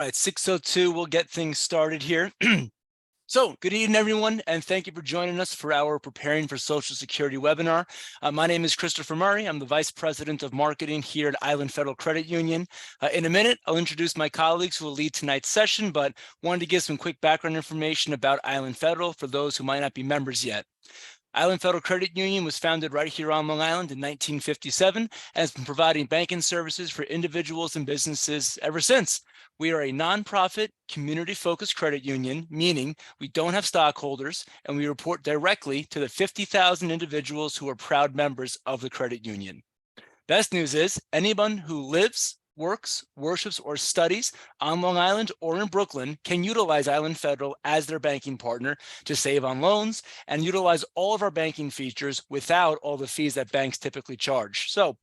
All right, 6:02, we'll get things started here. So, good evening, everyone, and thank you for joining us for our Preparing for Social Security webinar. My name is Christopher Murray. I'm the Vice President of Marketing here at Island Federal Credit Union. In a minute, I'll introduce my colleagues who will lead tonight's session, but wanted to give some quick background information about Island Federal for those who might not be members yet. Island Federal Credit Union was founded right here on Long Island in 1957 and has been providing banking services for individuals and businesses ever since. We are a nonprofit, community-focused credit union, meaning we don't have stockholders, and we report directly to the 50,000 individuals who are proud members of the credit union. Best news is anyone who lives, works, worships, or studies on Long Island or in Brooklyn can utilize Island Federal as their banking partner to save on loans and utilize all of our banking features without all the fees that banks typically charge. So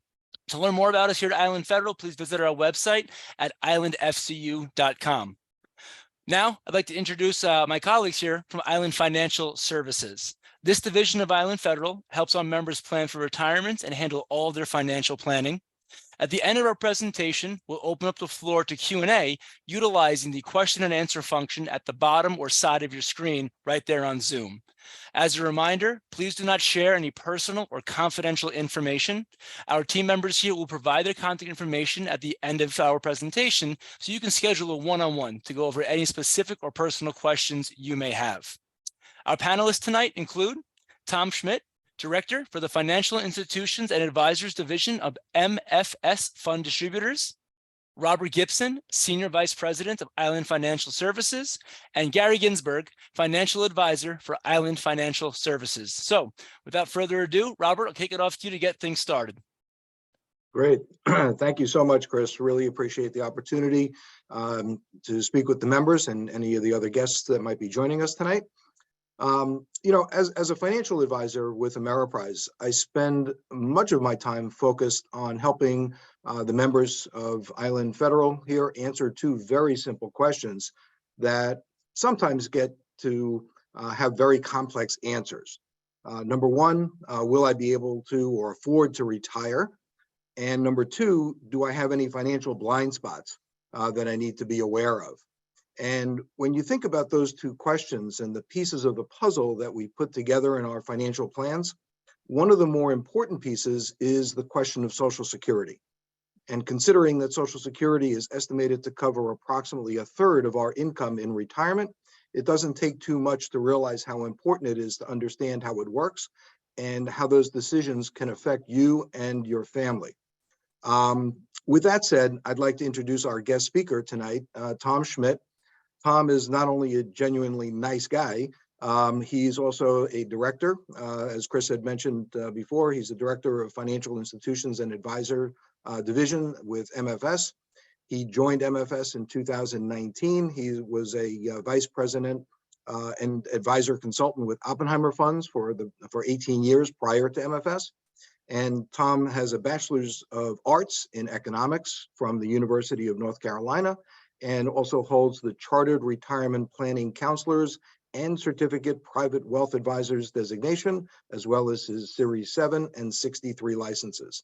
to learn more about us here at Island Federal, please visit our website at islandfcu.com. Now, I'd like to introduce my colleagues here from Island Financial Services. This division of Island Federal helps our members plan for retirement and handle all of their financial planning. At the end of our presentation, we'll open up the floor to Q&A utilizing the question and answer function at the bottom or side of your screen right there on Zoom. As a reminder, please do not share any personal or confidential information. Our team members here will provide their contact information at the end of our presentation so you can schedule a one-on-one to go over any specific or personal questions you may have. Our panelists tonight include Tom Schmidt, Director for the Financial Institutions and Advisors Division of MFS Fund Distributors, Robert Gibson, Senior Vice President of Island Financial Services, and Gary Ginsberg, Financial Advisor for Island Financial Services. So without further ado, Robert, I'll kick it off to you to get things started. Great. Thank you so much, Chris. Really appreciate the opportunity to speak with the members and any of the other guests that might be joining us tonight. As a financial advisor with Ameriprise, I spend much of my time focused on helping the members of Island Federal here answer two very simple questions that sometimes get to have very complex answers. Number one, will I be able to or afford to retire? And number two, do I have any financial blind spots that I need to be aware of? And when you think about those two questions and the pieces of the puzzle that we put together in our financial plans, one of the more important pieces is the question of Social Security. And considering that Social Security is estimated to cover approximately a third of our income in retirement, it doesn't take too much to realize how important it is to understand how it works and how those decisions can affect you and your family. With that said, I'd like to introduce our guest speaker tonight, Tom Schmidt. Tom is not only a genuinely nice guy, he's also a director. As Chris had mentioned before, he's the Director of Financial Institutions and Advisor Division with MFS. He joined MFS in 2019. He was a Vice President and Advisor Consultant with Oppenheimer Funds for 18 years prior to MFS. And Tom has a Bachelor's of Arts in Economics from the University of North Carolina, and also holds the Chartered Retirement Planning Counselors and Certificate Private Wealth Advisors designation, as well as his Series 7 and 63 licenses.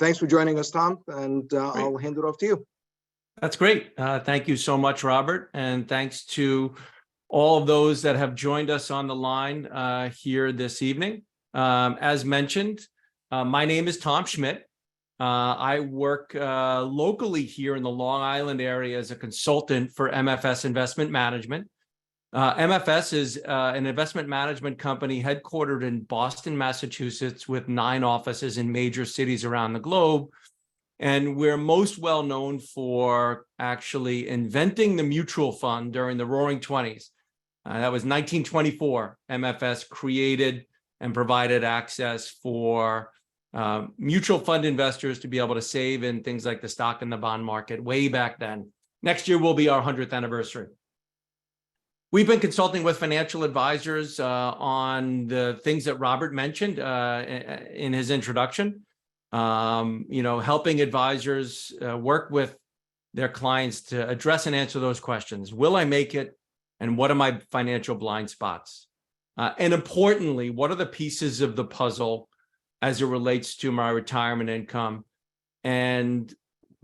Thanks for joining us, Tom, and I'll hand it off to you. That's great. Thank you so much, Robert, and thanks to all of those that have joined us on the line here this evening. As mentioned, my name is Tom Schmidt. I work locally here in the Long Island area as a consultant for MFS Investment Management. MFS is an investment management company headquartered in Boston, Massachusetts, with 9 offices in major cities around the globe. And we're most well known for actually inventing the mutual fund during the Roaring 20s. That was 1924. MFS created and provided access for mutual fund investors to be able to save in things like the stock and the bond market way back then. Next year will be our 100th anniversary. We've been consulting with financial advisors on the things that Robert mentioned in his introduction. Helping advisors work with their clients to address and answer those questions. Will I make it? And what are my financial blind spots? And importantly, what are the pieces of the puzzle as it relates to my retirement income? And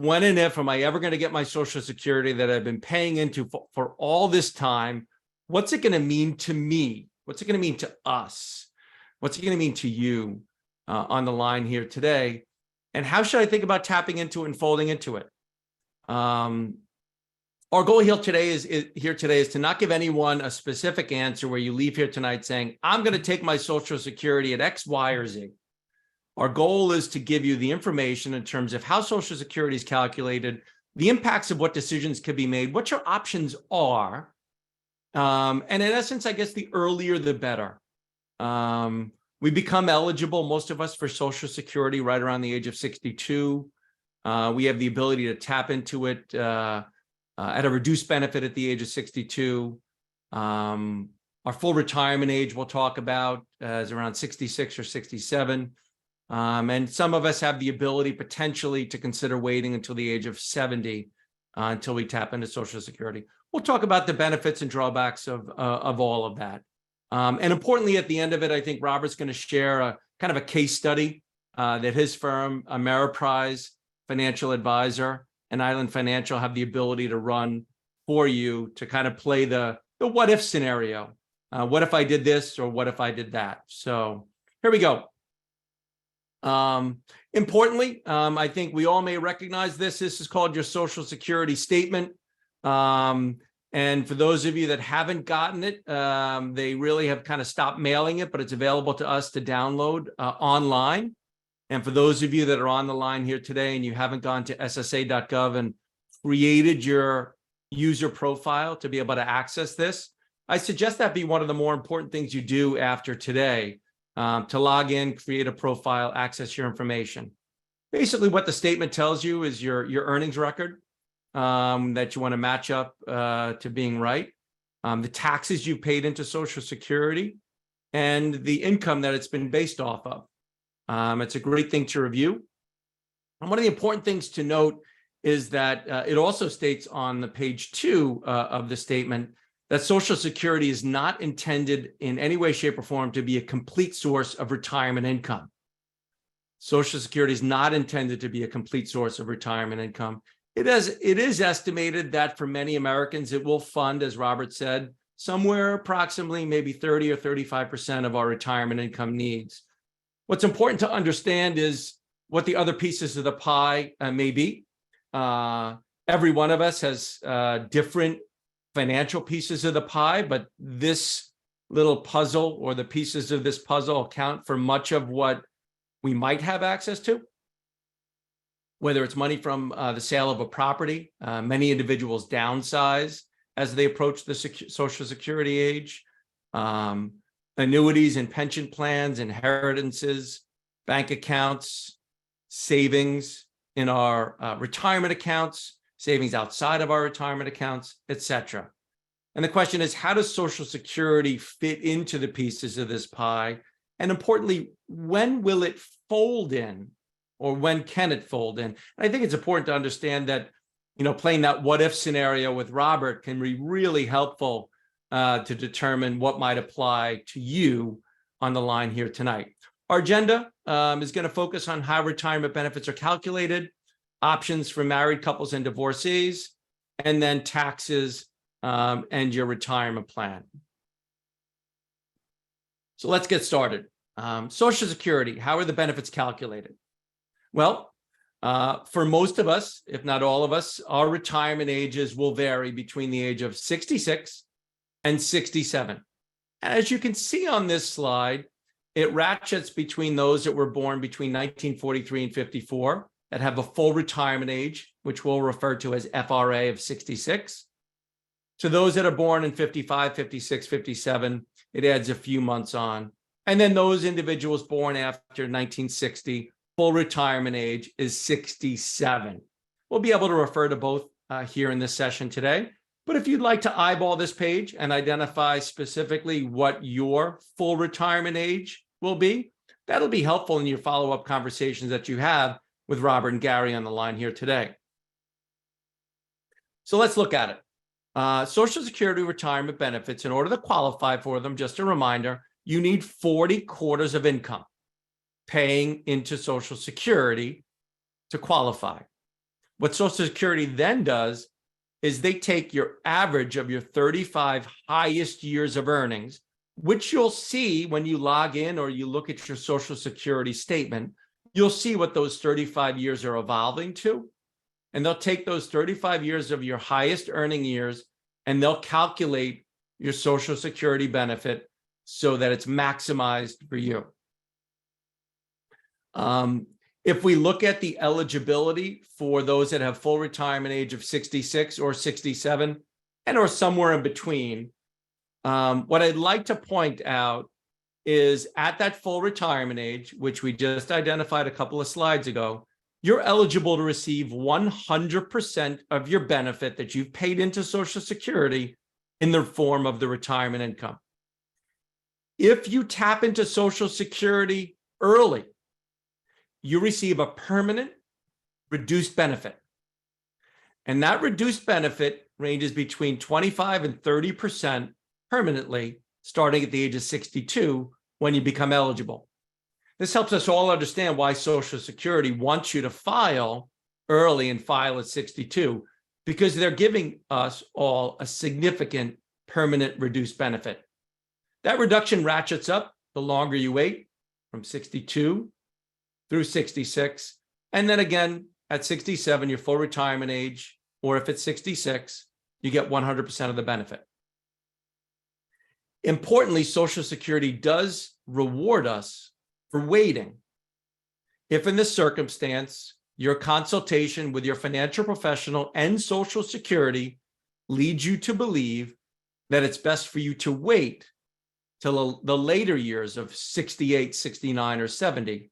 when and if am I ever going to get my Social Security that I've been paying into for all this time? What's it going to mean to me? What's it going to mean to us? What's it going to mean to you on the line here today? And how should I think about tapping into it and folding into it? Our goal here today is to not give anyone a specific answer where you leave here tonight saying, I'm going to take my Social Security at X, Y, or Z. Our goal is to give you the information in terms of how Social Security is calculated, the impacts of what decisions could be made, what your options are. And in essence, I guess the earlier, the better. We become eligible, most of us, for Social Security right around the age of 62. We have the ability to tap into it at a reduced benefit at the age of 62. Our full retirement age we'll talk about is around 66 or 67. And some of us have the ability potentially to consider waiting until the age of 70 until we tap into Social Security. We'll talk about the benefits and drawbacks of all of that. And importantly, at the end of it, I think Robert's going to share a kind of a case study that his firm, Ameriprise Financial Advisor and Island Financial, have the ability to run for you to kind of play the what if scenario. What if I did this, or what if I did that? So here we go. Importantly, I think we all may recognize this. This is called your Social Security statement. And for those of you that haven't gotten it, they really have kind of stopped mailing it, but it's available to us to download online. And for those of you that are on the line here today and you haven't gone to ssa.gov and created your user profile to be able to access this, I suggest that be one of the more important things you do after today, to log in, create a profile, access your information. Basically, what the statement tells you is your earnings record that you want to match up to being right, the taxes you paid into Social Security, and the income that it's been based off of. It's a great thing to review. And one of the important things to note is that it also states on the page 2 of the statement that Social Security is not intended in any way, shape, or form to be a complete source of retirement income. Social Security is not intended to be a complete source of retirement income. It is estimated that for many Americans, it will fund, as Robert said, somewhere approximately maybe 30 or 35% of our retirement income needs. What's important to understand is what the other pieces of the pie may be. Every one of us has different financial pieces of the pie, but this little puzzle, or the pieces of this puzzle, account for much of what we might have access to. Whether it's money from the sale of a property, many individuals downsize as they approach the Social Security age, annuities and pension plans, inheritances, bank accounts, savings in our retirement accounts, savings outside of our retirement accounts, etc. And the question is, how does Social Security fit into the pieces of this pie? And importantly, when will it fold in? Or when can it fold in? And I think it's important to understand that, playing that what if scenario with Robert can be really helpful to determine what might apply to you on the line here tonight. Our agenda is going to focus on how retirement benefits are calculated, options for married couples and divorcees, and then taxes and your retirement plan. So let's get started. Social Security, how are the benefits calculated? Well, for most of us, if not all of us, our retirement ages will vary between the age of 66 and 67. And as you can see on this slide, it ratchets between those that were born between 1943 and 54 that have a full retirement age, which we'll refer to as FRA of 66, to those that are born in 55, 56, 57, it adds a few months on. And then those individuals born after 1960, full retirement age is 67. We'll be able to refer to both here in this session today. But if you'd like to eyeball this page and identify specifically what your full retirement age will be, that'll be helpful in your follow-up conversations that you have with Robert and Gary on the line here today. So let's look at it. Social Security retirement benefits, in order to qualify for them, just a reminder, you need 40 quarters of income paying into Social Security to qualify. What Social Security then does is they take your average of your 35 highest years of earnings, which you'll see when you log in or you look at your Social Security statement. You'll see what those 35 years are evolving to. And they'll take those 35 years of your highest earning years and they'll calculate your Social Security benefit so that it's maximized for you. If we look at the eligibility for those that have full retirement age of 66 or 67 and or somewhere in between, what I'd like to point out is at that full retirement age, which we just identified a couple of slides ago, you're eligible to receive 100% of your benefit that you've paid into Social Security in the form of the retirement income. If you tap into Social Security early, you receive a permanent reduced benefit. And that reduced benefit ranges between 25 and 30% permanently, starting at the age of 62 when you become eligible. This helps us all understand why Social Security wants you to file early and file at 62, because they're giving us all a significant permanent reduced benefit. That reduction ratchets up the longer you wait, from 62 through 66. And then again, at 67, your full retirement age, or if it's 66, you get 100% of the benefit. Importantly, Social Security does reward us for waiting. If in this circumstance, your consultation with your financial professional and Social Security leads you to believe that it's best for you to wait till the later years of 68, 69, or 70,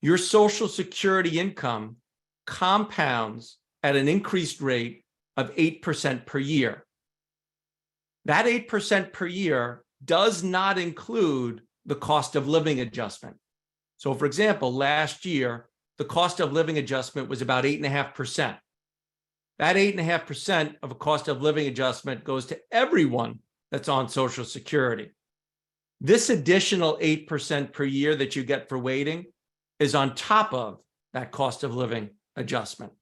your Social Security income compounds at an increased rate of 8% per year. That 8% per year does not include the cost of living adjustment. So for example, last year, the cost of living adjustment was about 8.5%. That 8.5% of a cost of living adjustment goes to everyone that's on Social Security. This additional 8% per year that you get for waiting is on top of that cost of living adjustment.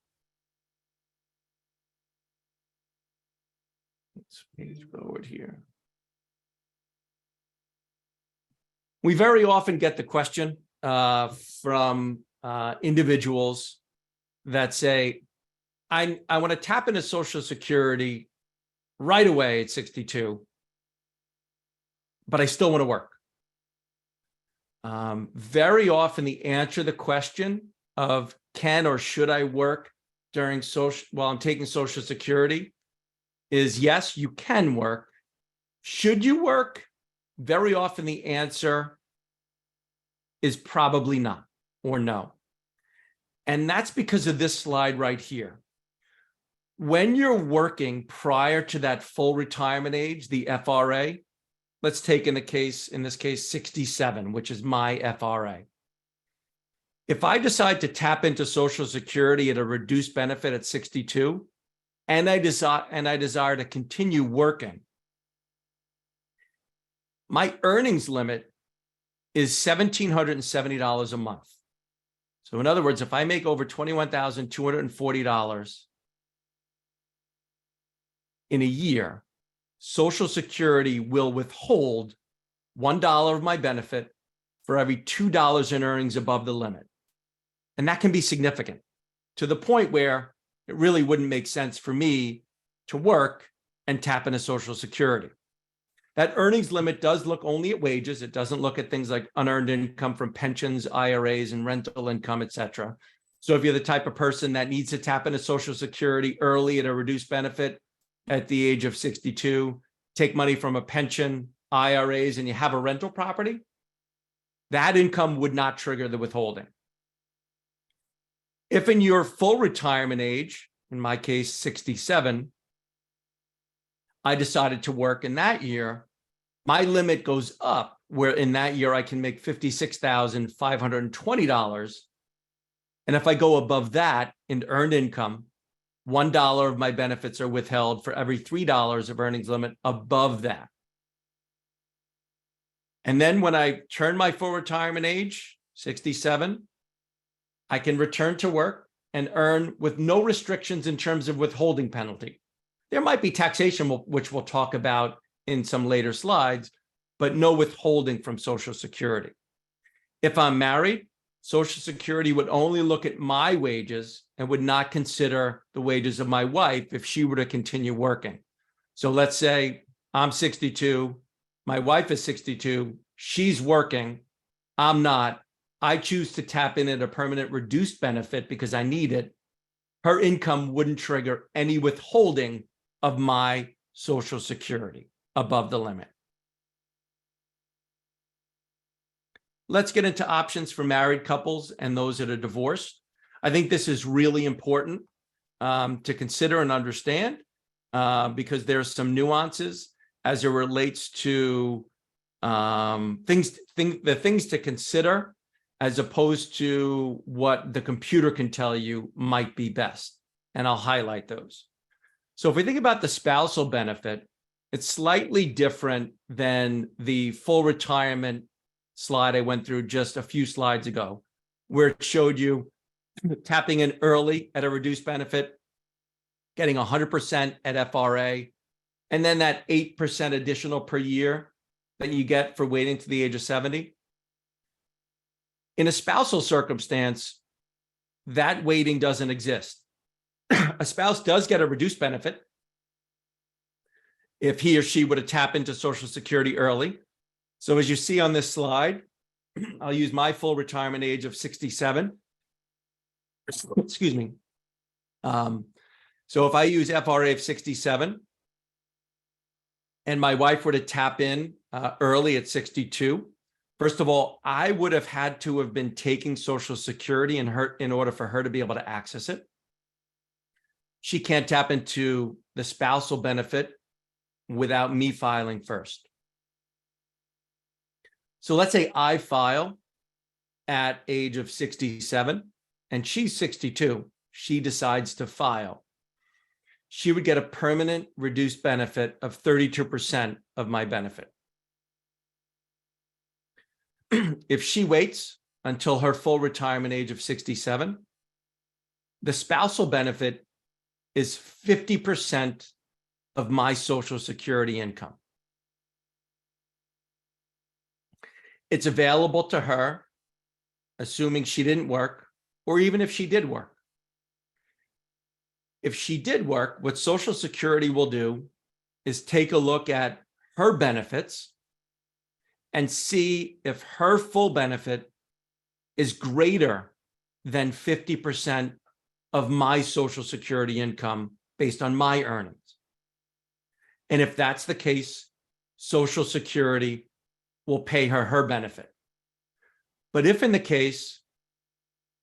Let's page forward here. We very often get the question from individuals that say, I want to tap into Social Security right away at 62, but I still want to work. Very often the answer to the question of can or should I work during while I'm taking Social Security is yes, you can work. Should you work? Very often the answer is probably not or no. And that's because of this slide right here. When you're working prior to that full retirement age, the FRA, let's take in this case, 67, which is my FRA. If I decide to tap into Social Security at a reduced benefit at 62, and I desire to continue working, my earnings limit is $1,770 a month. So in other words, if I make over $21,240 in a year, Social Security will withhold $1 of my benefit for every $2 in earnings above the limit. And that can be significant to the point where it really wouldn't make sense for me to work and tap into Social Security. That earnings limit does look only at wages. It doesn't look at things like unearned income from pensions, IRAs, and rental income, et cetera. So if you're the type of person that needs to tap into Social Security early at a reduced benefit at the age of 62, take money from a pension, IRAs, and you have a rental property, that income would not trigger the withholding. If in your full retirement age, in my case, 67, I decided to work in that year, my limit goes up, where in that year I can make $56,520. And if I go above that in earned income, $1 of my benefits are withheld for every $3 of earnings limit above that. And then when I turn my full retirement age, 67, I can return to work and earn with no restrictions in terms of withholding penalty. There might be taxation, which we'll talk about in some later slides, but no withholding from Social Security. If I'm married, Social Security would only look at my wages and would not consider the wages of my wife if she were to continue working. So let's say I'm 62, my wife is 62, she's working, I'm not. I choose to tap in at a permanent reduced benefit because I need it. Her income wouldn't trigger any withholding of my Social Security above the limit. Let's get into options for married couples and those that are divorced. I think this is really important to consider and understand because there's some nuances as it relates to things to consider as opposed to what the computer can tell you might be best. And I'll highlight those. So if we think about the spousal benefit, it's slightly different than the full retirement slide I went through just a few slides ago, where it showed you tapping in early at a reduced benefit, getting 100% at FRA, and then that 8% additional per year that you get for waiting to the age of 70. In a spousal circumstance, that waiting doesn't exist. A spouse does get a reduced benefit if he or she were to tap into Social Security early. So as you see on this slide, I'll use my full retirement age of 67. Excuse me. So if I use FRA of 67 and my wife were to tap in early at 62, first of all, I would have had to have been taking Social Security in order for her to be able to access it. She can't tap into the spousal benefit without me filing first. So let's say I file at age of 67 and she's 62. She decides to file. She would get a permanent reduced benefit of 32% of my benefit. If she waits until her full retirement age of 67, the spousal benefit is 50% of my Social Security income. It's available to her, assuming she didn't work, or even if she did work. If she did work, what Social Security will do is take a look at her benefits and see if her full benefit is greater than 50% of my Social Security income based on my earnings. And if that's the case, Social Security will pay her benefit. But if in the case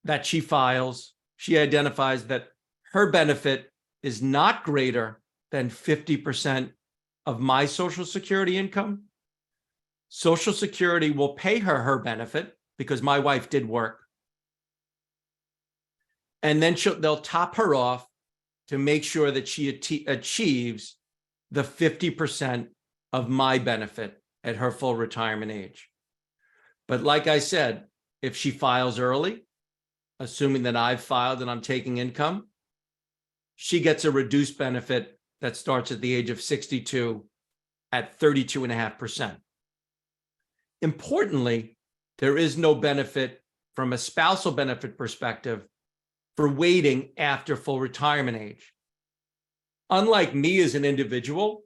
that she files, she identifies that her benefit is not greater than 50% of my Social Security income, Social Security will pay her benefit because my wife did work. And then they'll top her off to make sure that she achieves the 50% of my benefit at her full retirement age. But like I said, if she files early, assuming that I've filed and I'm taking income, she gets a reduced benefit that starts at the age of 62 at 32.5%. Importantly, there is no benefit from a spousal benefit perspective for waiting after full retirement age. Unlike me as an individual,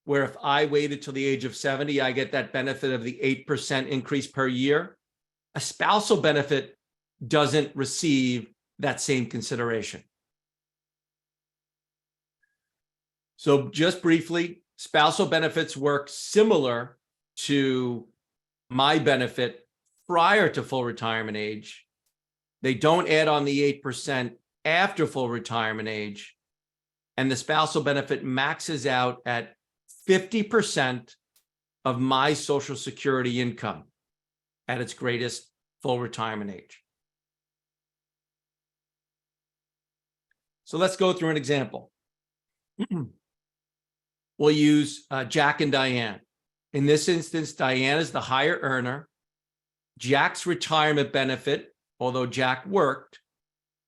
where if I waited till the age of 70, I get that benefit of the 8% increase per year, a spousal benefit doesn't receive that same consideration. So just briefly, spousal benefits work similar to my benefit prior to full retirement age. They don't add on the 8% after full retirement age. And the spousal benefit maxes out at 50% of my Social Security income at its greatest full retirement age. So let's go through an example. We'll use Jack and Diane. In this instance, Diane is the higher earner. Jack's retirement benefit, although Jack worked,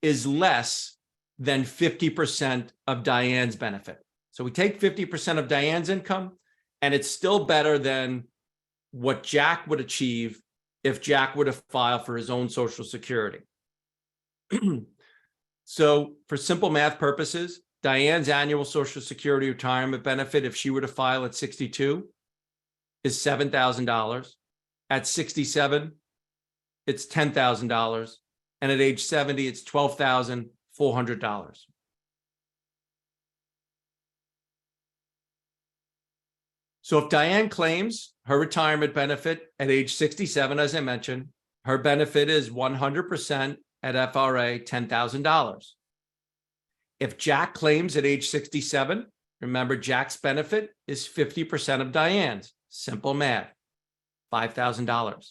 is less than 50% of Diane's benefit. So we take 50% of Diane's income, and it's still better than what Jack would achieve if Jack were to file for his own Social Security. So for simple math purposes, Diane's annual Social Security retirement benefit, if she were to file at 62, is $7,000. At 67, it's $10,000. And at age 70, it's $12,400. So if Diane claims her retirement benefit at age 67, as I mentioned, her benefit is 100% at FRA $10,000. If Jack claims at age 67, remember Jack's benefit is 50% of Diane's. Simple math, $5,000.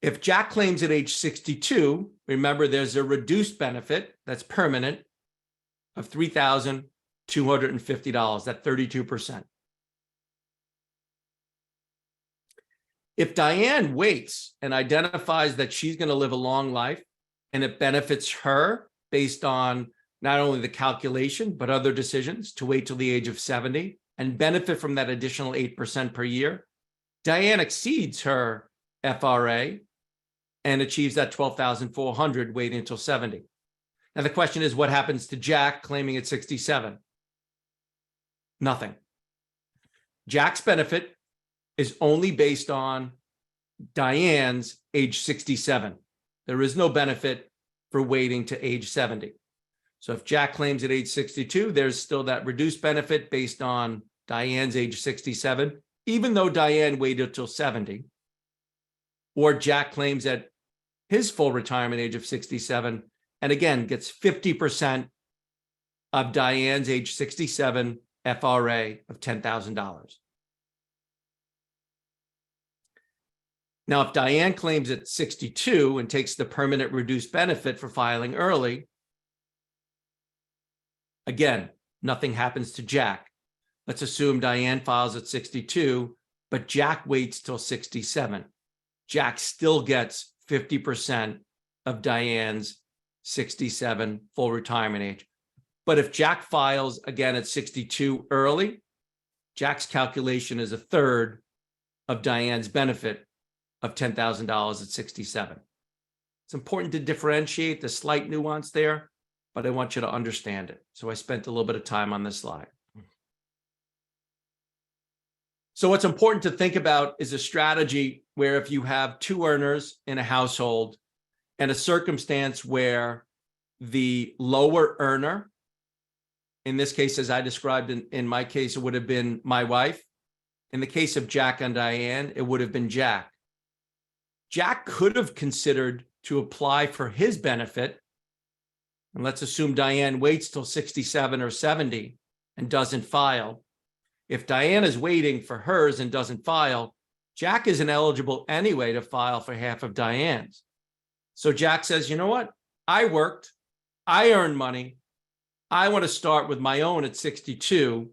If Jack claims at age 62, remember there's a reduced benefit that's permanent of $3,250, that's 32%. If Diane waits and identifies that she's going to live a long life and it benefits her based on not only the calculation, but other decisions to wait till the age of 70 and benefit from that additional 8% per year, Diane exceeds her FRA and achieves that $12,400 waiting until 70. Now, the question is, what happens to Jack claiming at 67? Nothing. Jack's benefit is only based on Diane's age 67. There is no benefit for waiting to age 70. So if Jack claims at age 62, there's still that reduced benefit based on Diane's age 67, even though Diane waited till 70. Or Jack claims at his full retirement age of 67, and again, gets 50% of Diane's age 67 FRA of $10,000. Now, if Diane claims at 62 and takes the permanent reduced benefit for filing early, again, nothing happens to Jack. Let's assume Diane files at 62, but Jack waits till 67. Jack still gets 50% of Diane's 67 full retirement age. But if Jack files again at 62 early, Jack's calculation is a third of Diane's benefit of $10,000 at 67. It's important to differentiate the slight nuance there, but I want you to understand it. So I spent a little bit of time on this slide. So what's important to think about is a strategy where if you have two earners in a household and a circumstance where the lower earner, in this case, as I described in my case, it would have been my wife. In the case of Jack and Diane, it would have been Jack. Jack could have considered to apply for his benefit. And let's assume Diane waits till 67 or 70 and doesn't file. If Diane is waiting for hers and doesn't file, Jack isn't eligible anyway to file for half of Diane's. So Jack says, you know what? I worked, I earned money. I want to start with my own at 62.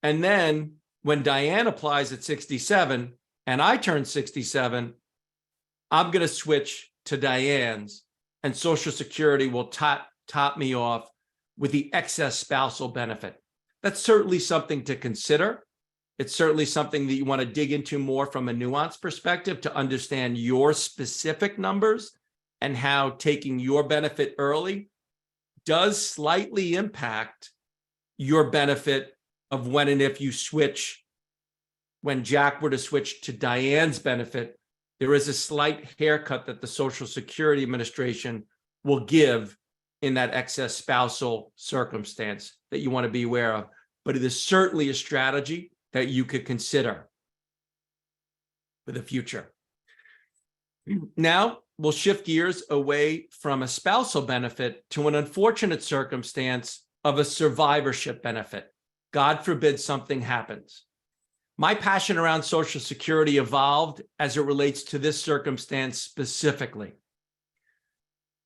And then when Diane applies at 67 and I turn 67, I'm going to switch to Diane's, and Social Security will top me off with the excess spousal benefit. That's certainly something to consider. It's certainly something that you want to dig into more from a nuanced perspective to understand your specific numbers and how taking your benefit early does slightly impact your benefit of when and if you switch. When Jack were to switch to Diane's benefit, there is a slight haircut that the Social Security Administration will give in that excess spousal circumstance that you want to be aware of. But it is certainly a strategy that you could consider for the future. Now, we'll shift gears away from a spousal benefit to an unfortunate circumstance of a survivorship benefit. God forbid something happens. My passion around Social Security evolved as it relates to this circumstance specifically.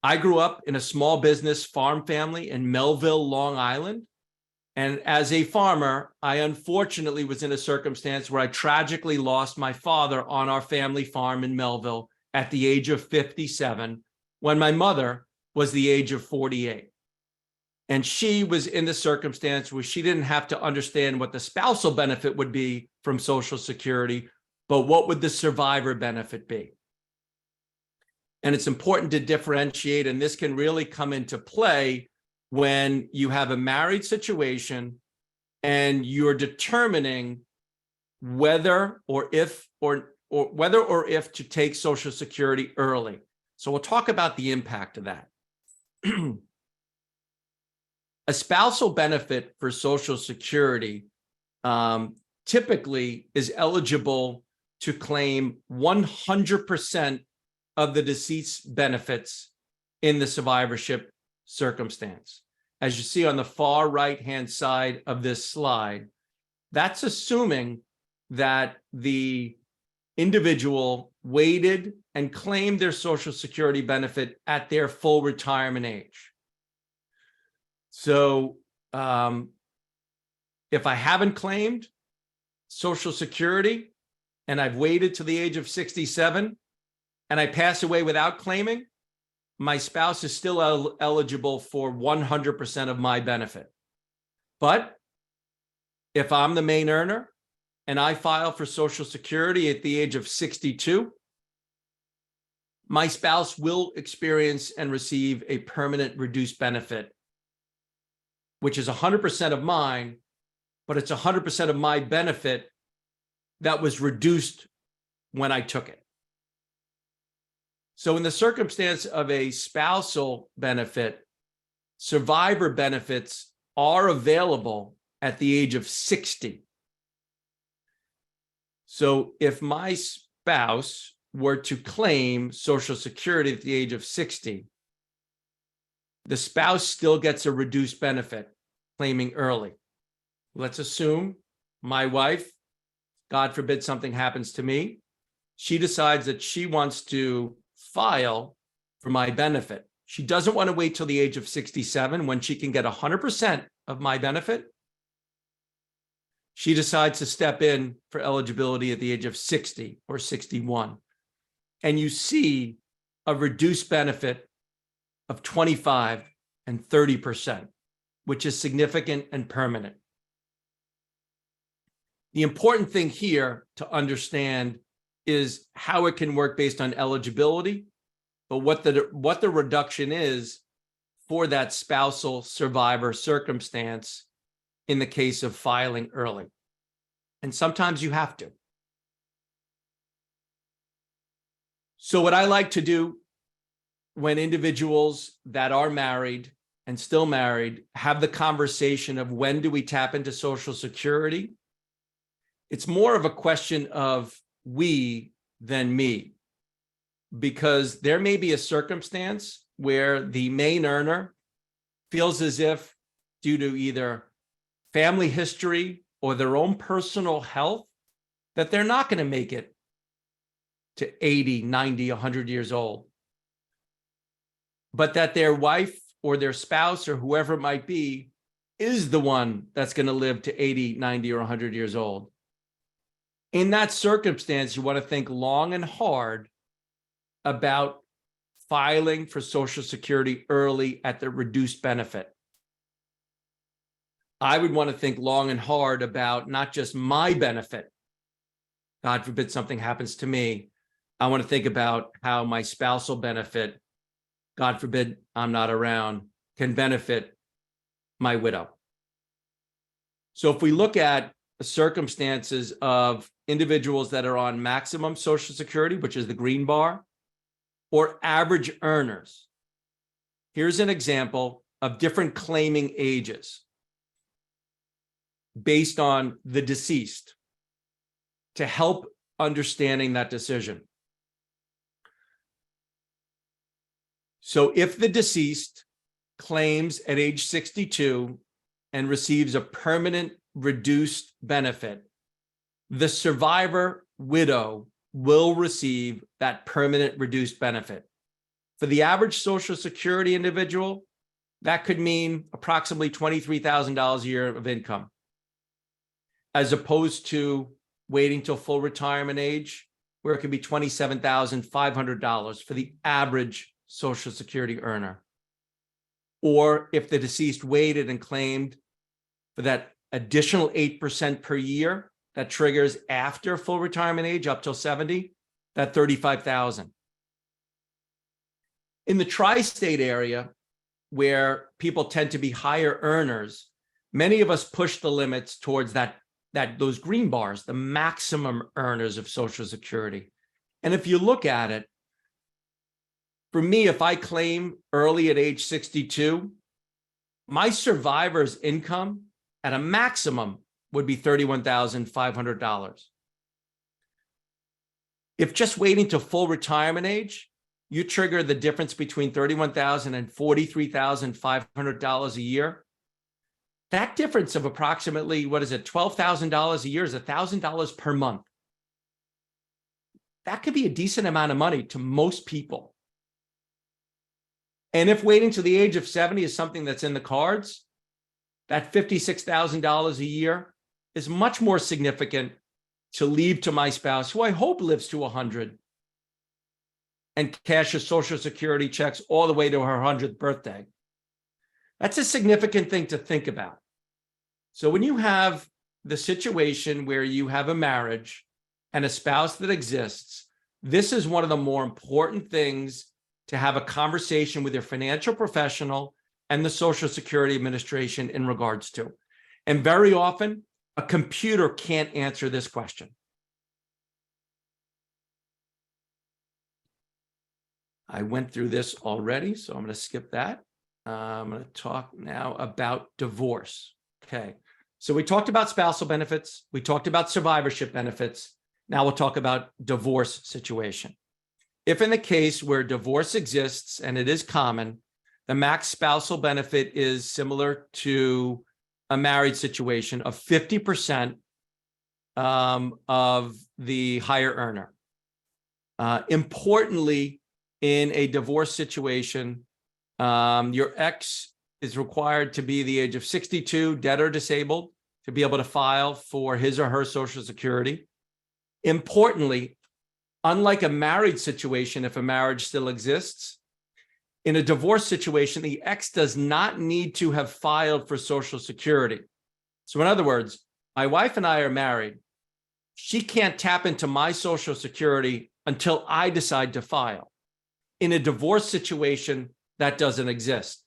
I grew up in a small business farm family in Melville, Long Island. And as a farmer, I unfortunately was in a circumstance where I tragically lost my father on our family farm in Melville at the age of 57, when my mother was the age of 48. And she was in the circumstance where she didn't have to understand what the spousal benefit would be from Social Security, but what would the survivor benefit be? And it's important to differentiate, and this can really come into play when you have a married situation and you're determining whether or if to take Social Security early. So we'll talk about the impact of that. A spousal benefit for Social Security typically is eligible to claim 100% of the deceased's benefits in the survivorship circumstance. As you see on the far right-hand side of this slide, that's assuming that the individual waited and claimed their Social Security benefit at their full retirement age. So if I haven't claimed Social Security and I've waited to the age of 67 and I pass away without claiming, my spouse is still eligible for 100% of my benefit. But if I'm the main earner and I file for Social Security at the age of 62, my spouse will experience and receive a permanent reduced benefit, which is 100% of mine, but it's 100% of my benefit that was reduced when I took it. So in the circumstance of a spousal benefit, survivor benefits are available at the age of 60. So if my spouse were to claim Social Security at the age of 60, the spouse still gets a reduced benefit claiming early. Let's assume my wife, God forbid something happens to me, she decides that she wants to file for my benefit. She doesn't want to wait till the age of 67 when she can get 100% of my benefit. She decides to step in for eligibility at the age of 60 or 61. And you see a reduced benefit of 25 and 30%, which is significant and permanent. The important thing here to understand is how it can work based on eligibility, but what the reduction is for that spousal survivor circumstance in the case of filing early. And sometimes you have to. So what I like to do when individuals that are married and still married have the conversation of when do we tap into Social Security, it's more of a question of we than me, because there may be a circumstance where the main earner feels as if, due to either family history or their own personal health, that they're not going to make it to 80, 90, 100 years old, but that their wife or their spouse or whoever it might be is the one that's going to live to 80, 90, or 100 years old. In that circumstance, you want to think long and hard about filing for Social Security early at the reduced benefit. I would want to think long and hard about not just my benefit. God forbid something happens to me. I want to think about how my spousal benefit, God forbid I'm not around, can benefit my widow. So if we look at the circumstances of individuals that are on maximum Social Security, which is the green bar, or average earners, here's an example of different claiming ages based on the deceased to help understanding that decision. So if the deceased claims at age 62 and receives a permanent reduced benefit, the survivor widow will receive that permanent reduced benefit. For the average Social Security individual, that could mean approximately $23,000 a year of income, as opposed to waiting till full retirement age, where it could be $27,500 for the average Social Security earner. or if the deceased waited and claimed for that additional 8% per year that triggers after full retirement age up till 70, that $35,000. In the tri-state area, where people tend to be higher earners, many of us push the limits towards those green bars, the maximum earners of Social Security. And if you look at it, for me, if I claim early at age 62, my survivor's income at a maximum would be $31,500. If just waiting to full retirement age, you trigger the difference between $31,000 and $43,500 a year. That difference of approximately, $12,000 a year is $1,000 per month. That could be a decent amount of money to most people. And if waiting to the age of 70 is something that's in the cards, that $56,000 a year is much more significant to leave to my spouse, who I hope lives to 100, and cashes Social Security checks all the way to her 100th birthday. That's a significant thing to think about. So when you have the situation where you have a marriage and a spouse that exists, this is one of the more important things to have a conversation with your financial professional and the Social Security Administration in regards to. And very often, a computer can't answer this question. I went through this already, so I'm going to skip that. I'm going to talk now about divorce. Okay, so we talked about spousal benefits. We talked about survivorship benefits. Now we'll talk about divorce situation. If in the case where divorce exists, and it is common, the max spousal benefit is similar to a married situation of 50% of the higher earner. Importantly, in a divorce situation, your ex is required to be the age of 62, dead or disabled, to be able to file for his or her Social Security. Importantly, unlike a married situation, if a marriage still exists, in a divorce situation, the ex does not need to have filed for Social Security. So in other words, my wife and I are married. She can't tap into my Social Security until I decide to file. In a divorce situation, that doesn't exist.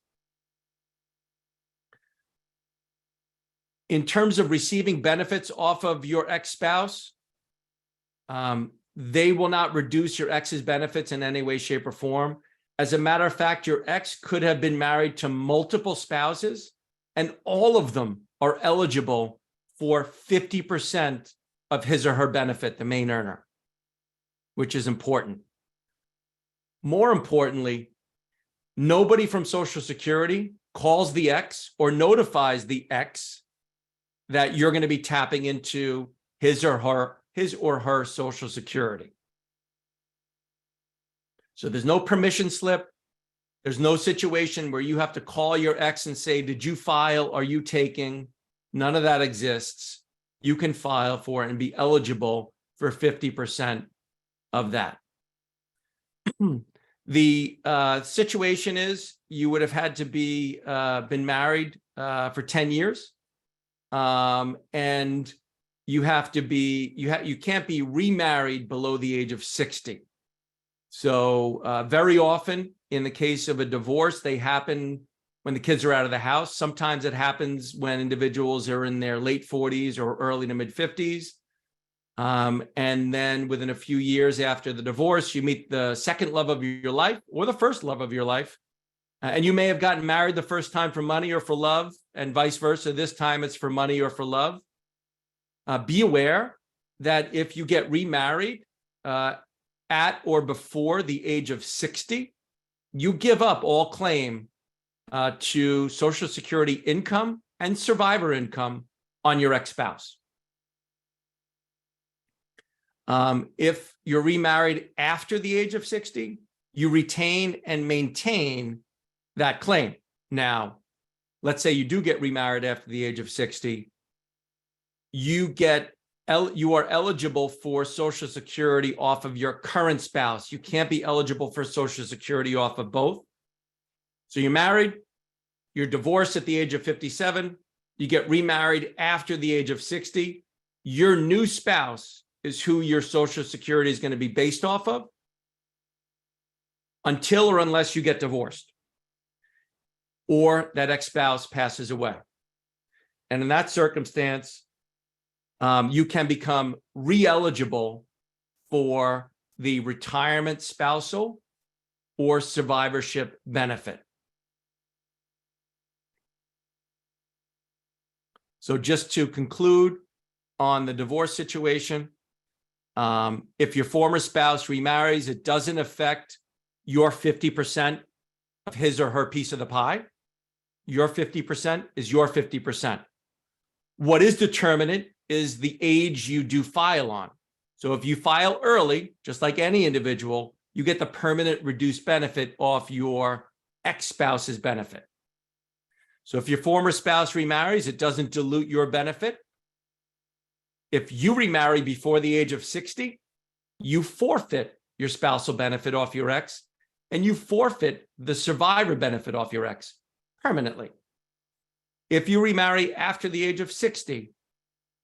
In terms of receiving benefits off of your ex-spouse, they will not reduce your ex's benefits in any way, shape, or form. As a matter of fact, your ex could have been married to multiple spouses, and all of them are eligible for 50% of his or her benefit, the main earner, which is important. More importantly, nobody from Social Security calls the ex or notifies the ex that you're going to be tapping into his or her Social Security. So there's no permission slip. There's no situation where you have to call your ex and say, did you file? Are you taking? None of that exists. You can file for and be eligible for 50% of that. The situation is you would have had to be been married for 10 years. And you have to be, you can't be remarried below the age of 60. So very often in the case of a divorce, they happen when the kids are out of the house. Sometimes it happens when individuals are in their late 40s or early to mid 50s. And then within a few years after the divorce, you meet the second love of your life or the first love of your life. And you may have gotten married the first time for money or for love, and vice versa. This time it's for money or for love. Be aware that if you get remarried at or before the age of 60, you give up all claim to Social Security income and survivor income on your ex-spouse. If you're remarried after the age of 60, you retain and maintain that claim. Now, let's say you do get remarried after the age of 60, you are eligible for Social Security off of your current spouse. You can't be eligible for Social Security off of both. So you're married, you're divorced at the age of 57, you get remarried after the age of 60, your new spouse is who your Social Security is going to be based off of until or unless you get divorced or that ex-spouse passes away. And in that circumstance, you can become re-eligible for the retirement spousal or survivorship benefit. So just to conclude on the divorce situation, if your former spouse remarries, it doesn't affect your 50% of his or her piece of the pie. Your 50% is your 50%. What is determinant is the age you do file on. So if you file early, just like any individual, you get the permanent reduced benefit off your ex-spouse's benefit. So if your former spouse remarries, it doesn't dilute your benefit. If you remarry before the age of 60, you forfeit your spousal benefit off your ex, and you forfeit the survivor benefit off your ex permanently. If you remarry after the age of 60,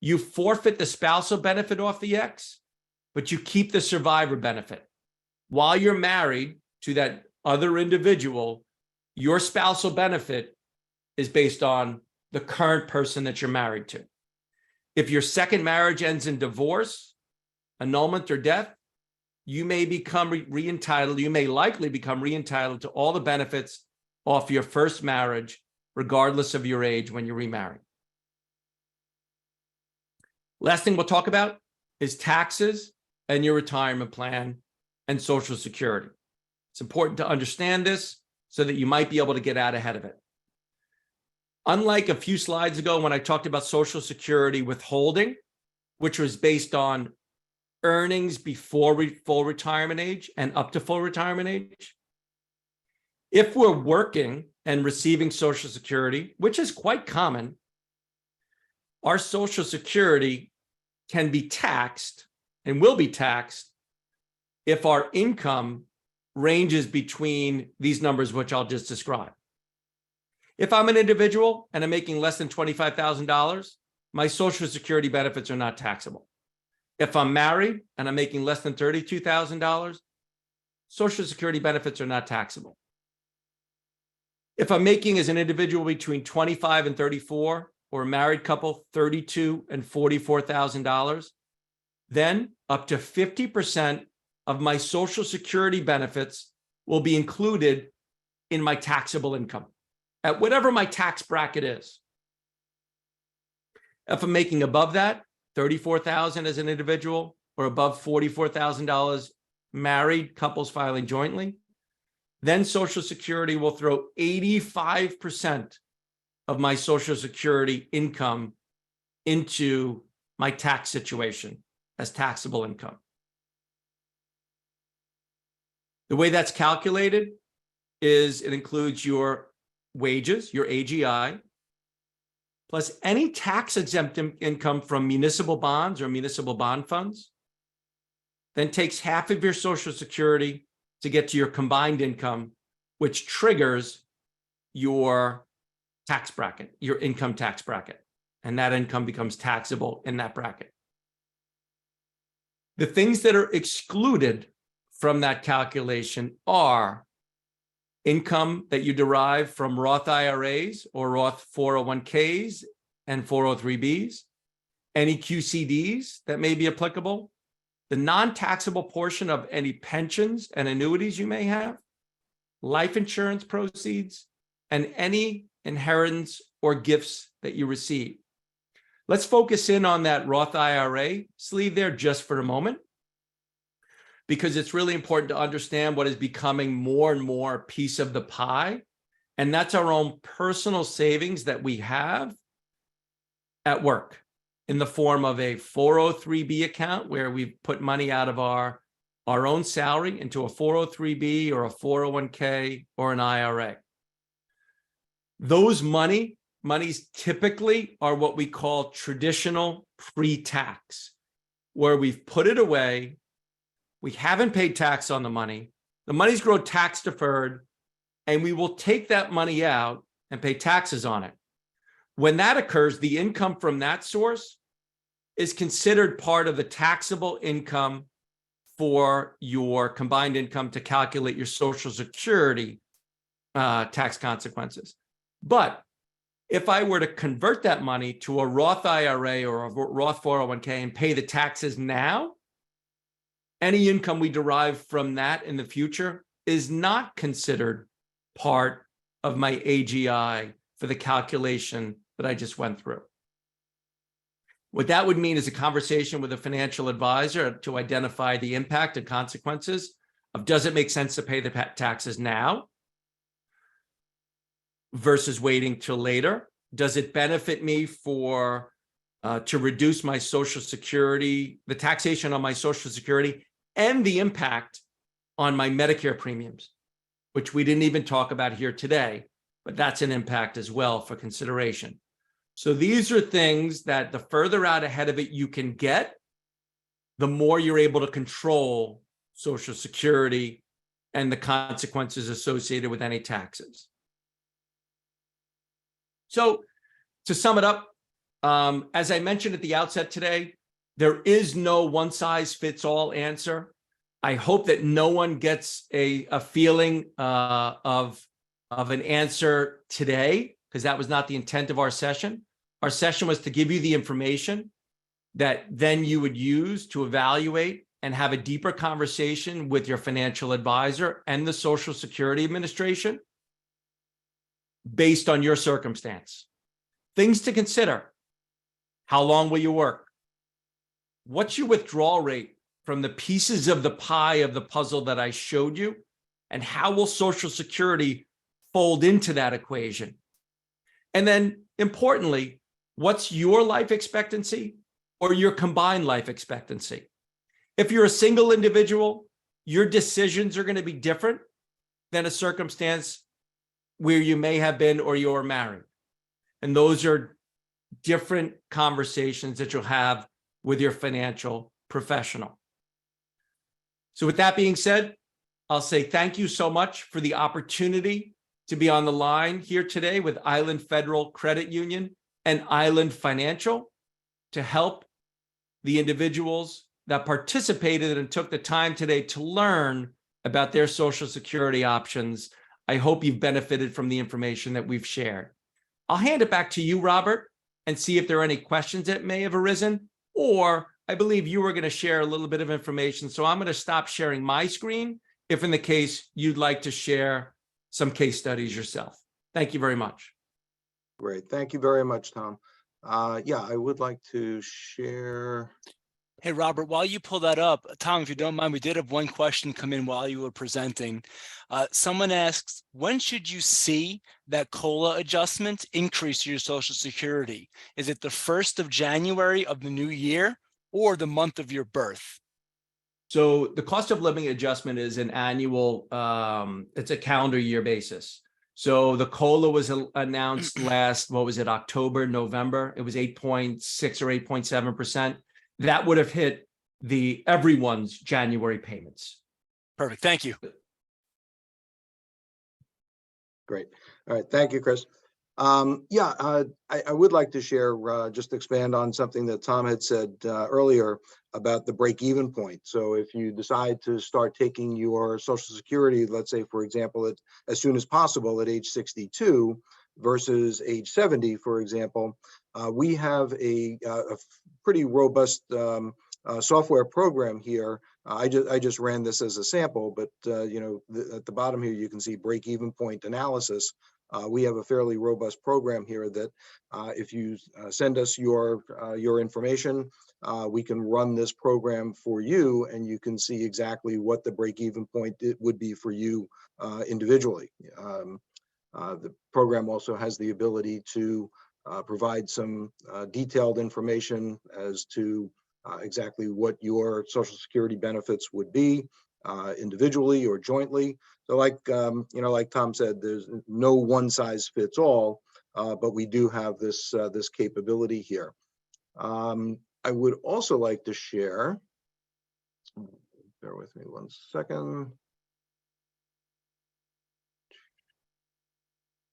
you forfeit the spousal benefit off the ex, but you keep the survivor benefit. While you're married to that other individual, your spousal benefit is based on the current person that you're married to. If your second marriage ends in divorce, annulment, or death, you may become re-entitled, you may likely become re-entitled to all the benefits off your first marriage, regardless of your age when you remarry. Last thing we'll talk about is taxes and your retirement plan and Social Security. It's important to understand this so that you might be able to get out ahead of it. Unlike a few slides ago when I talked about Social Security withholding, which was based on earnings before full retirement age and up to full retirement age, if we're working and receiving Social Security, which is quite common, our Social Security can be taxed and will be taxed if our income ranges between these numbers, which I'll just describe. If I'm an individual and I'm making less than $25,000, my Social Security benefits are not taxable. If I'm married and I'm making less than $32,000, Social Security benefits are not taxable. If I'm making as an individual between 25 and 34, or a married couple, $32,000 and $44,000, then up to 50% of my Social Security benefits will be included in my taxable income at whatever my tax bracket is. If I'm making above that, $34,000 as an individual, or above $44,000 married couples filing jointly, then Social Security will throw 85% of my Social Security income into my tax situation as taxable income. The way that's calculated is it includes your wages, your AGI, plus any tax-exempt income from municipal bonds or municipal bond funds, then takes half of your Social Security to get to your combined income, which triggers your tax bracket, your income tax bracket, and that income becomes taxable in that bracket. The things that are excluded from that calculation are income that you derive from Roth IRAs or Roth 401ks and 403bs, any QCDs that may be applicable, the non-taxable portion of any pensions and annuities you may have, life insurance proceeds, and any inheritance or gifts that you receive. Let's focus in on that Roth IRA sleeve there just for a moment, because it's really important to understand what is becoming more and more a piece of the pie. And that's our own personal savings that we have at work in the form of a 403b account where we put money out of our own salary into a 403b or a 401k or an IRA. Those monies typically are what we call traditional pre-tax, where we've put it away. We haven't paid tax on the money. The money's grown tax deferred, and we will take that money out and pay taxes on it. When that occurs, the income from that source is considered part of the taxable income for your combined income to calculate your Social Security tax consequences. But if I were to convert that money to a Roth IRA or a Roth 401k and pay the taxes now, any income we derive from that in the future is not considered part of my AGI for the calculation that I just went through. What that would mean is a conversation with a financial advisor to identify the impact and consequences of, does it make sense to pay the taxes now versus waiting till later? Does it benefit me for to reduce my Social Security, the taxation on my Social Security, and the impact on my Medicare premiums, which we didn't even talk about here today, but that's an impact as well for consideration. So these are things that the further out ahead of it you can get, the more you're able to control Social Security and the consequences associated with any taxes. So to sum it up, as I mentioned at the outset today, there is no one-size-fits-all answer. I hope that no one gets a feeling of an answer today, because that was not the intent of our session. Our session was to give you the information that then you would use to evaluate and have a deeper conversation with your financial advisor and the Social Security Administration based on your circumstance. Things to consider: how long will you work? What's your withdrawal rate from the pieces of the pie of the puzzle that I showed you? And how will Social Security fold into that equation? And then importantly, what's your life expectancy or your combined life expectancy? If you're a single individual, your decisions are going to be different than a circumstance where you may have been or you're married. And those are different conversations that you'll have with your financial professional. So with that being said, I'll say thank you so much for the opportunity to be on the line here today with Island Federal Credit Union and Island Financial to help the individuals that participated and took the time today to learn about their Social Security options. I hope you've benefited from the information that we've shared. I'll hand it back to you, Robert, and see if there are any questions that may have arisen, or I believe you were going to share a little bit of information. So I'm going to stop sharing my screen if in the case you'd like to share some case studies yourself. Thank you very much. Great. Thank you very much, Tom. Yeah, I would like to share. Hey, Robert, while you pull that up, Tom, if you don't mind, we did have one question come in while you were presenting. Someone asks, when should you see that COLA adjustment increase your Social Security? Is it the 1st of January of the new year or the month of your birth? So the cost of living adjustment is an annual, it's a calendar year basis. So the COLA was announced last, what was it, October, November? It was 8.6 or 8.7%. That would have hit everyone's January payments. Perfect. Thank you. Great. All right. Thank you, Chris. Yeah, I would like to share, just expand on something that Tom had said earlier about the break-even point. So if you decide to start taking your Social Security, let's say, for example, as soon as possible at age 62 versus age 70, for example, we have a pretty robust software program here. I just ran this as a sample, but at the bottom here, you can see break-even point analysis. We have a fairly robust program here that if you send us your information, we can run this program for you, and you can see exactly what the break-even point it would be for you individually. The program also has the ability to provide some detailed information as to exactly what your Social Security benefits would be individually or jointly. So like Tom said, there's no one size fits all, but we do have this capability here. I would also like to share, bear with me one second.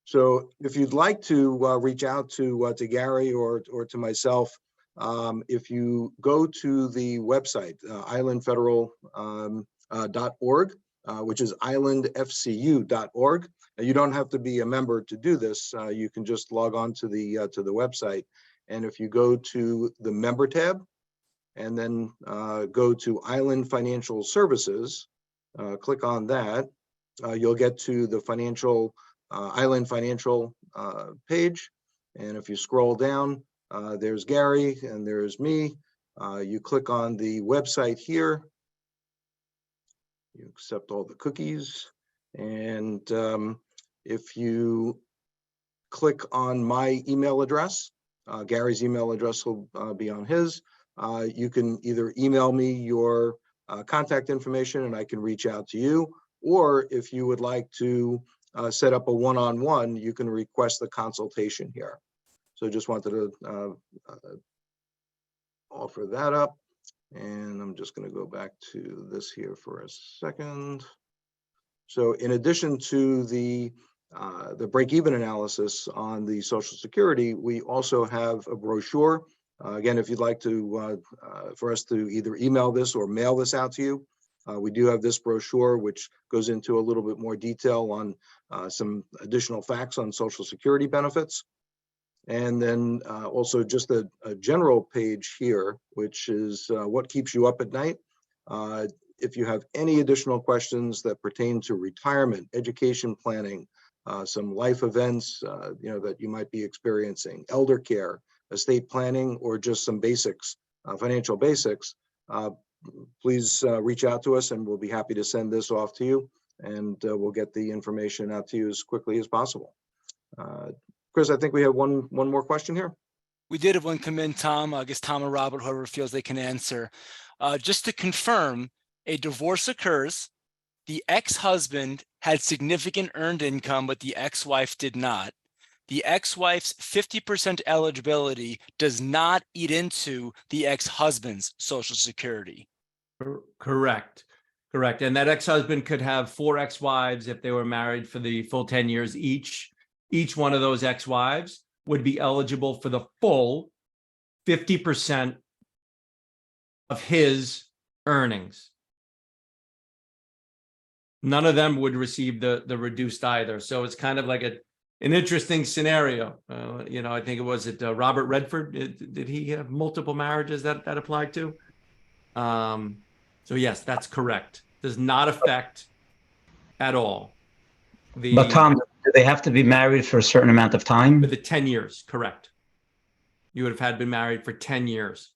So if you'd like to reach out to Gary or to myself, if you go to the website, islandfederal.org, which is islandfcu.org. You don't have to be a member to do this. You can just log on to the website. And if you go to the member tab and then go to Island Financial Services, click on that, you'll get to the Island Financial page. And if you scroll down, there's Gary and there's me. You click on the website here. You accept all the cookies. And if you click on my email address, Gary's email address will be on his. You can either email me your contact information and I can reach out to you, or if you would like to set up a one-on-one, you can request the consultation here. So just wanted to offer that up. And I'm just going to go back to this here for a second. So in addition to the break-even analysis on the Social Security, we also have a brochure. Again, if you'd like to for us to either email this or mail this out to you, we do have this brochure, which goes into a little bit more detail on some additional facts on Social Security benefits. And then also just a general page here, which is what keeps you up at night. If you have any additional questions that pertain to retirement, education planning, some life events that you might be experiencing, elder care, estate planning, or just some basics, financial basics, please reach out to us and we'll be happy to send this off to you, and we'll get the information out to you as quickly as possible. Chris, I think we have one more question here. We did have one come in, Tom. I guess Tom or Robert, whoever feels they can answer. Just to confirm, a divorce occurs. The ex-husband had significant earned income, but the ex-wife did not. The ex-wife's 50% eligibility does not eat into the ex-husband's Social Security. Correct. Correct. And that ex-husband could have 4 ex-wives if they were married for the full 10 years each. Each one of those ex-wives would be eligible for the full 50% of his earnings. None of them would receive the reduced either. So it's kind of like an interesting scenario. I think it was Robert Redford. Did he have multiple marriages that applied to? So yes, that's correct. Does not affect at all. But Tom, do they have to be married for a certain amount of time? For the 10 years, correct. You would have been married for 10 years.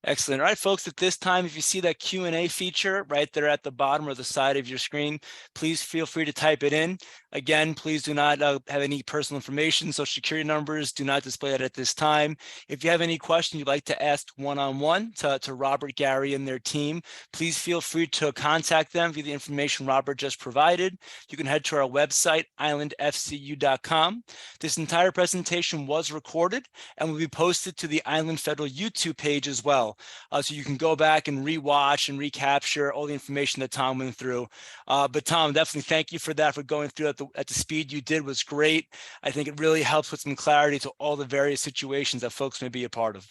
Excellent. All right, folks, at this time, if you see that Q&A feature right there at the bottom or the side of your screen, please feel free to type it in. Again, please do not have any personal information, Social Security numbers, do not display that at this time. If you have any questions you'd like to ask one-on-one to Robert, Gary, and their team, please feel free to contact them via the information Robert just provided. You can head to our website, islandfcu.com. This entire presentation was recorded and will be posted to the Island Federal YouTube page as well. So you can go back and rewatch and recapture all the information that Tom went through. But Tom, definitely thank you for that, for going through at the speed you did. Was great. I think it really helps with some clarity to all the various situations that folks may be a part of.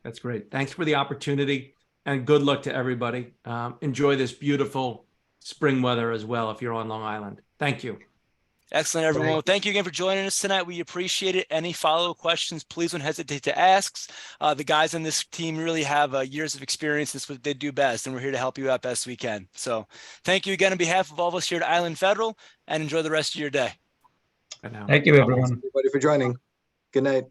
That's great. Thanks for the opportunity and good luck to everybody. Enjoy this beautiful spring weather as well if you're on Long Island. Thank you. Excellent, everyone. Well, thank you again for joining us tonight. We appreciate it. Any follow-up questions, please don't hesitate to ask. The guys on this team really have years of experience. This is what they do best, and we're here to help you out best we can. So thank you again on behalf of all of us here at Island Federal, and enjoy the rest of your day. Thank you, everyone. Thanks, everybody, for joining. Good night.